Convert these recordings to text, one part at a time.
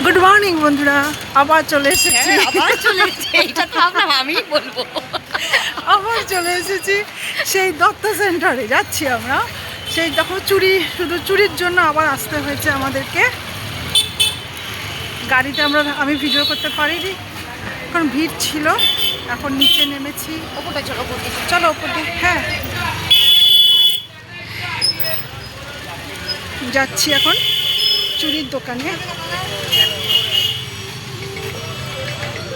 Good morning বন্ধুরা, আবার চলে এসেছি। আবার চলে এসেছি সেই দত্ত সেন্টারে যাচ্ছি আমরা। সেই দেখো শুধু চুরির জন্য আবার আসতে হয়েছে আমাদেরকে। গাড়িতে আমি ভিডিও করতে পারিনি, এখন ভিড় ছিল। এখন নিচে নেমেছি। চলো ওপর দিয়ে। হ্যাঁ, যাচ্ছি এখন চুরির দোকানে।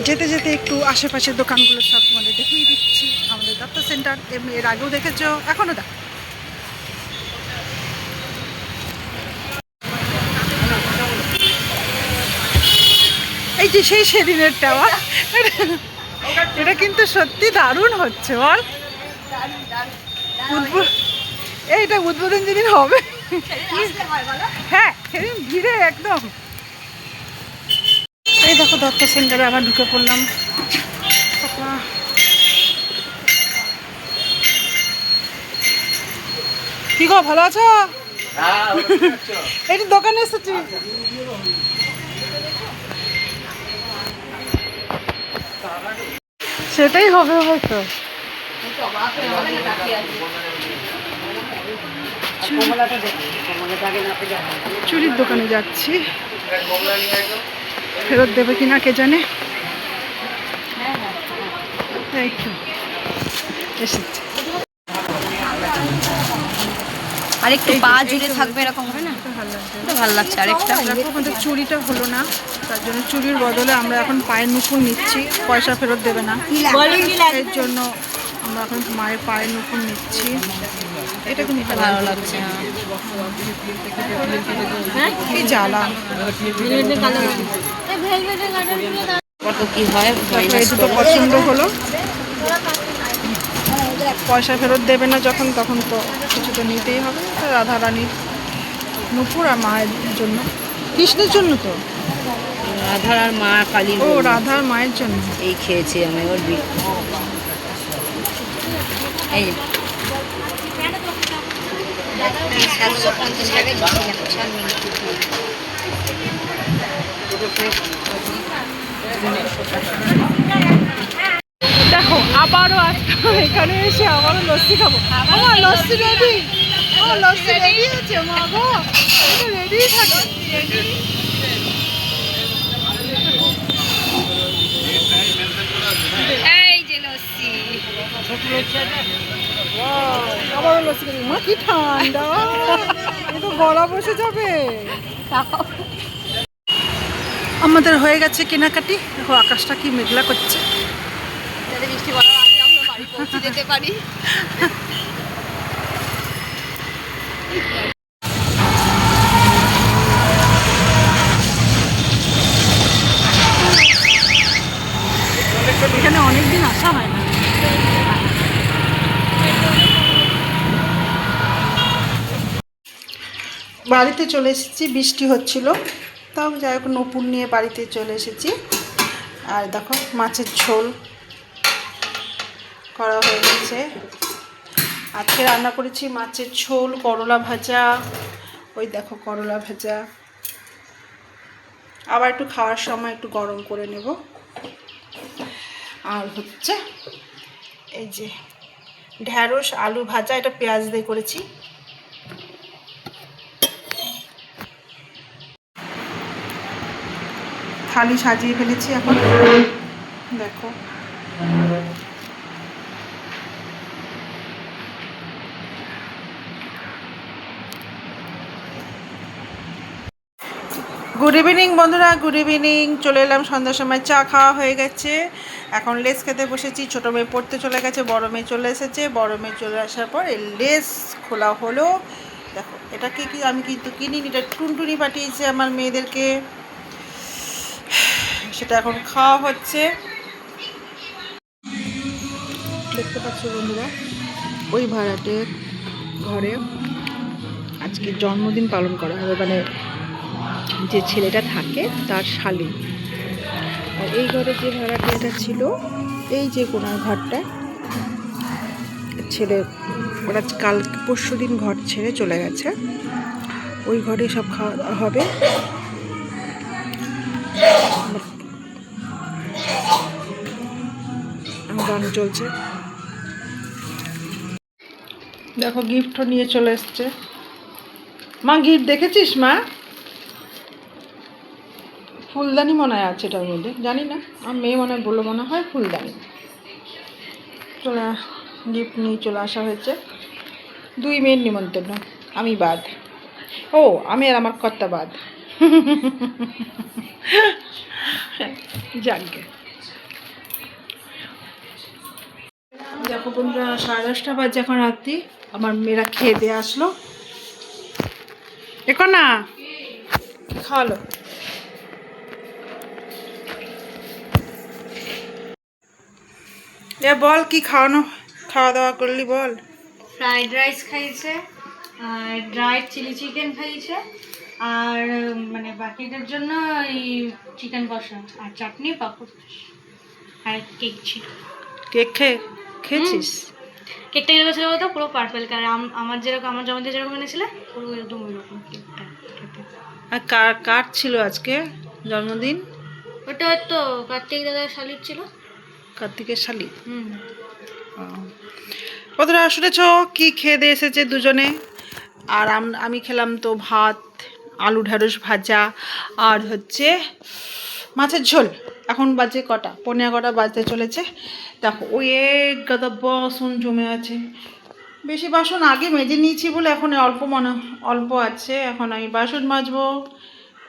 যেতে যেতে একটু আশেপাশের দোকানগুলো সব তোমাদের দেখিয়ে দিচ্ছি। আমাদের দত্ত সেন্টার এমনি এর আগেও দেখেছো, এখনও দেখো। এই যে সেদিনের টাওয়ার, এটা কিন্তু সত্যি দারুণ হচ্ছে বল। এইটা উদ্বোধন যেদিন হবে, হ্যাঁ সেদিন ভিড়ে একদম। এই দেখো দত্ত সেন্টারে আবার ঢুকে পড়লাম। কি গো, ভালো আছো? এই দোকানে এসেছি। সেটাই হবে হয়তো। চুরির দোকানে যাচ্ছি, ফেরত দেবে কিনা কে জানে। এই তো এসেছে। আরেকটু পা জুড়ে থাকবে, এরকম হবে না? ভালো লাগছে। আরেকটা আমাদের চুরিটা হলো না, তার জন্য চুরির বদলে আমরা এখন পায়ের নুপুর নিচ্ছি। পয়সা ফেরত দেবে না, এর জন্য আমরা এখন মায়ের পায়ের নুপুর নিচ্ছি। এটা কিন্তু ভালো লাগছে। কি জ্বালা। কত কি হয়, এই দুটো পছন্দ হলো। পয়সা ফেরত দেবে না যখন, তখন তো কিছু তো নিতেই হবে। রাধা রানীর নুপুর আর মায়ের জন্য, কৃষ্ণের জন্য তো। রাধার আর মা কালী। ও রাধার মায়ের জন্য। এই খেয়েছি আমি ওর এই 750 টাকা। দেখো আবারও আসলাম এখানে, এসে আবারও লস্যি খাবো। আমার লস্যি রেডি, আমার লস্যি রেডি আছে। মা গো, রেডি থাকে। এই যে লস্যি, আবারও লস্যি খাবো। মা কি ঠান্ডা, এ তো গলা বসে যাবে। আমাদের হয়ে গেছে কেনাকাটি। দেখো আকাশটা কি মেঘলা করছে। যাতে বৃষ্টি পড়ার আগে আমরা বাড়ি পৌঁছে যেতে পারি। এখানে অনেকদিন আসা হয় না। বাড়িতে চলে এসেছি, বৃষ্টি হচ্ছিল, তাও যাই হোক নপুর নিয়ে বাড়িতে চলে এসেছি। আর দেখো মাছের ঝোল করা হয়ে গেছে। আজকে রান্না করেছি মাছের ঝোল, করলা ভাজা। ওই দেখো করলা ভাজা। আবার একটু খাওয়ার সময় একটু গরম করে নেব। আর হচ্ছে এই যে ঢ্যাঁড়স আলু ভাজা, এটা পেঁয়াজ দিয়ে করেছি। থালি সাজিয়ে ফেলেছি এখন, দেখো। গুড ইভিনিং বন্ধুরা, গুড ইভিনিং। চলে এলাম সন্ধ্যার সময়, চা খাওয়া হয়ে গেছে। এখন লেস খেতে বসেছি। ছোটো মেয়ে পড়তে চলে গেছে, বড় মেয়ে চলে এসেছে। বড় মেয়ে চলে আসার পর এই লেস খোলা হলো। দেখো এটা কি আমি কিন্তু কিনিনি, এটা টুনটুনি পাঠিয়েছে আমার মেয়েদেরকে। সেটা এখন খাওয়া হচ্ছে। দেখতে পাচ্ছ বন্ধুরা, ওই ভাড়াটের ঘরে আজকে জন্মদিন পালন করা হবে, মানে যে ছেলেটা থাকে তার শালী। আর এই ঘরে যে ভাড়াটিয়াটা ছিল, এই যে কোনার ঘরটা, ছেলে ওরা কাল পরশু দিন ঘর ছেড়ে চলে গেছে। ওই ঘরে সব খাওয়া দাওয়া হবে। গান চলছে। দেখো গিফটও নিয়ে চলে এসছে। মা গিফট দেখেছিস মা? ফুলদানি মনে হয় আছে এটার মধ্যে, জানি না, আমার মেয়ে মনে হয় বললো মনে হয় ফুলদানি। চলে গিফট নিয়ে চলে আসা হয়েছে। 2 মেয়ের নিমন্ত্রণ, আমি বাদ। ও আমি আর আমার কর্তা বাদ। যাকে দেখো বন্ধুরা, 10:30 বাজে এখন রাত্রি। আমার মেয়েরা খেয়ে দিয়ে আসলো। দেখো না খাওয়ালো। এ বল কি খাওয়া দাওয়া করলি বল। ফ্রাইড রাইস খাইছে, আর ড্রাইড চিলি চিকেন খাইছে, আর মানে বাকিদের জন্য এই চিকেন কষা আর চাটনি পাপড় আর কেক ছিল। কেক খেয়েছিস? কেকটা কিরকম ছিল বলতো, পুরো পারফেক্ট কালার, আমার যেরকম আমার জন্মদিন যেরকম এনেছিলে পুরো একদম ওই রকম কেকটা খেতে। আর কার ছিল আজকে জন্মদিন? ওটা তো কার্তিক দাদার শালির ছিল। কার্তিকের শালি। কতটা শুনেছ কি খেয়ে দিয়ে এসেছে দুজনে। আর আমি খেলাম তো ভাত, আলু ঢ্যাঁড়স ভাজা, আর হচ্ছে মাছের ঝোল। এখন বাজে কটা, 11:15 বাজতে চলেছে। দেখো ওই এক গাদা বাসন জমে আছে। বেশি বাসন আগে মেজে নিয়েছি বলে এখন অল্প আছে। এখন আমি বাসন মাজবো।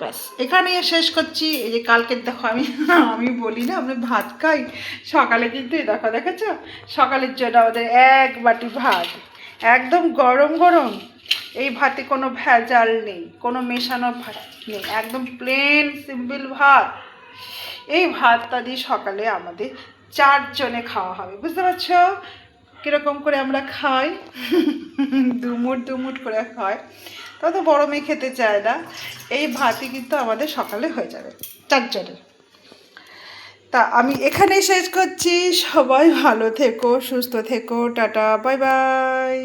ব্যাস এখানেই শেষ করছি। এই যে কালকে দেখো আমি বলি না আমরা ভাত খাই সকালে, কিন্তু এই দেখেছো সকালের জন্য আমাদের 1 বাটি ভাত, একদম গরম গরম। এই ভাতে কোনো ভেজাল নেই, কোনো মেশানো ভাত নেই, একদম প্লেন সিম্পল ভাত। এই ভাতটা দিয়ে সকালে আমাদের 4 জনে খাওয়া হবে, বুঝতে পারছো কীরকম করে আমরা খাই। দুমুট করে খাই। তা তো বড় মেয়ে খেতে চায় না। এই ভাতই কিন্তু আমাদের সকালে হয়ে যাবে 4 জনের। তা আমি এখানেই শেষ করছি। সবাই ভালো থেকো, সুস্থ থেকো, টাটা, বাই বাই।